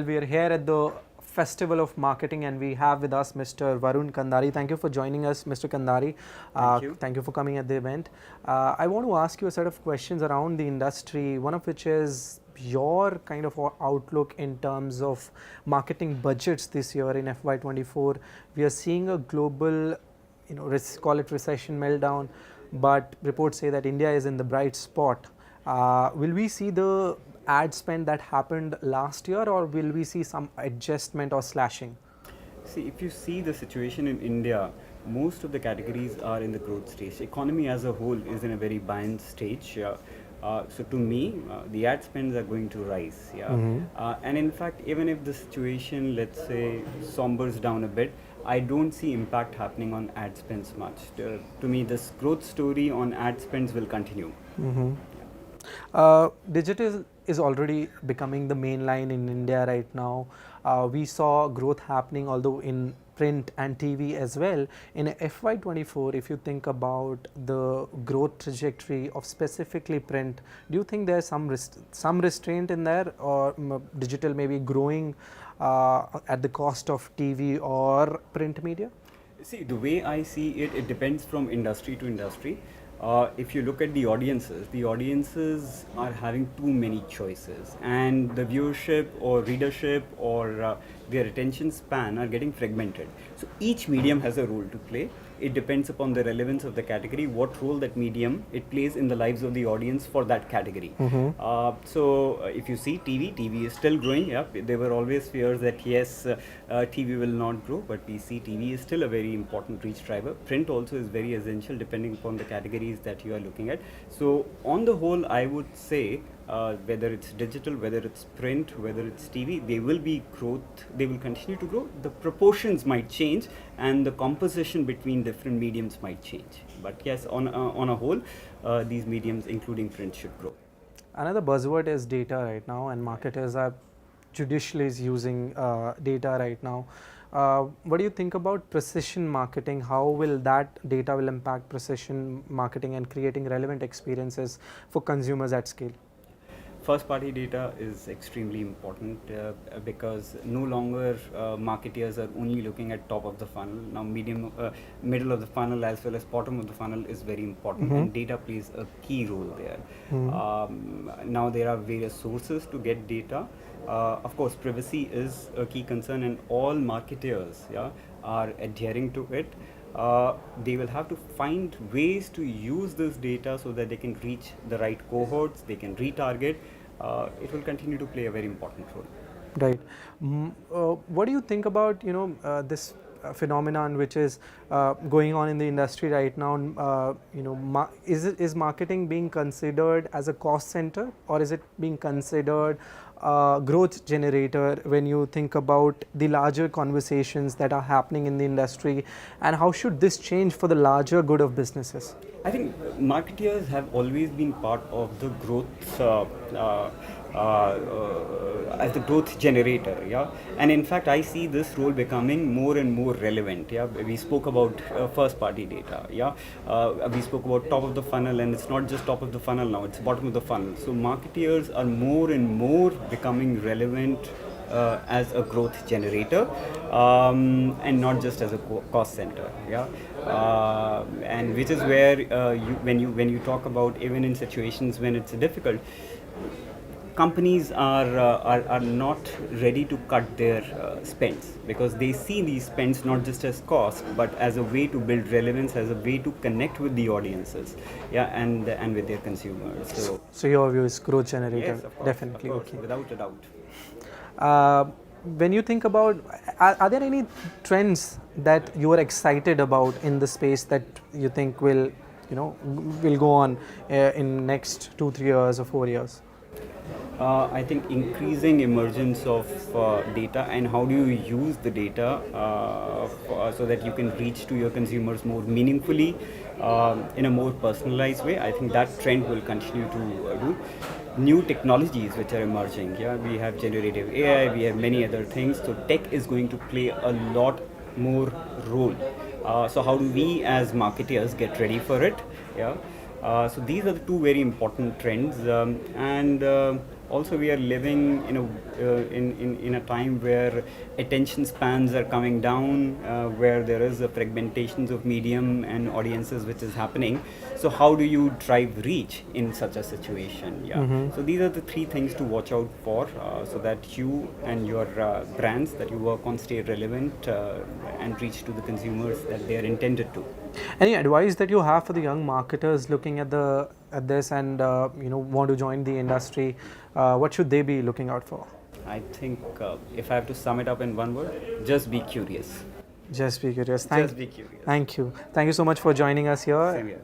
Well, we are here at the Festival of Marketing and we have with us Mr. Varun Kandari. Thank you for joining us, Mr. Kandari. Thank you. Thank you for coming at the event. I want to ask you a set of questions around the industry, one of which is your kind of outlook in terms of marketing budgets this year in FY24. We are seeing a global, call it recession meltdown, but reports say that India is in the bright spot. Will we see the ad spend that happened last year, or will we see some adjustment or slashing? See, if you see the situation in India, most of the categories are in the growth stage. Economy as a whole is in a very buoyant stage. So to me, the ad spends are going to rise. And in fact, even if the situation, let's say, sombers down a bit, I don't see impact happening on ad spends much. To me, this growth story on ad spends will continue. Digital is already becoming the main line in India right now. We saw growth happening, although in print and TV as well. In FY24, if you think about the growth trajectory of specifically print, do you think there's some restraint in there, or digital may be growing at the cost of TV or print media? See, the way I see it, it depends from industry to industry. If you look at the audiences are having too many choices, and the viewership or readership or their attention span are getting fragmented. So each medium has a role to play. It depends upon the relevance of the category, what role that medium it plays in the lives of the audience for that category. So if you see TV is still growing. There were always fears that yes, TV will not grow, but we see TV is still a very important reach driver. Print also is very essential depending upon the categories that you are looking at. So on the whole, I would say whether it's digital, whether it's print, whether it's TV, they will be growth. They will continue to grow. The proportions might change, and the composition between different mediums might change. But yes, on a whole, these mediums, including print, should grow. Another buzzword is data right now, and marketers are judicially using data right now. What do you think about precision marketing? How will that data will impact precision marketing and creating relevant experiences for consumers at scale? First party data is extremely important because no longer marketeers are only looking at top of the funnel. Now middle of the funnel as well as bottom of the funnel is very important, and data plays a key role there. Now there are various sources to get data. Of course, privacy is a key concern, and all marketers are adhering to it. They will have to find ways to use this data so that they can reach the right cohorts, they can retarget. It will continue to play a very important role. Right. What do you think about this phenomenon which is going on in the industry right now? Is marketing being considered as a cost center, or is it being considered growth generator when you think about the larger conversations that are happening in the industry, and how should this change for the larger good of businesses? I think marketeers have always been part of the growth as the growth generator, and in fact I see this role becoming more and more relevant. We spoke about first party data, we spoke about top of the funnel, and it's not just top of the funnel now, it's bottom of the funnel. So marketeers are more and more becoming relevant as a growth generator, and not just as a cost center. And which is where when you talk about, even in situations when it's difficult, companies are not ready to cut their spends, because they see these spends not just as cost but as a way to build relevance, as a way to connect with the audiences, and with their consumers. So your view is growth generator? Yes, of course, definitely. of course, Okay. without a doubt. When you think about, are there any trends that you are excited about in the space that you think will go on in next 2-3 years or 4 years? I think increasing emergence of data, and how do you use the data so that you can reach to your consumers more meaningfully, in a more personalized way. I think that trend will continue to do. New technologies which are emerging, we have generative AI, we have many other things, so tech is going to play a lot more role. So how do we as marketers get ready for it? So these are the two very important trends, and Also, we are living in in a time where attention spans are coming down, where there is a fragmentation of medium and audiences which is happening. So how do you drive reach in such a situation? Yeah. So these are the three things to watch out for, so that you and your brands that you work on stay relevant and reach to the consumers that they are intended to. Any advice that you have for the young marketers looking at this and want to join the industry? What should they be looking out for? I think if I have to sum it up in one word, just be curious. Just be curious. Just be curious. Thank you. Thank you so much for joining us here. Same here.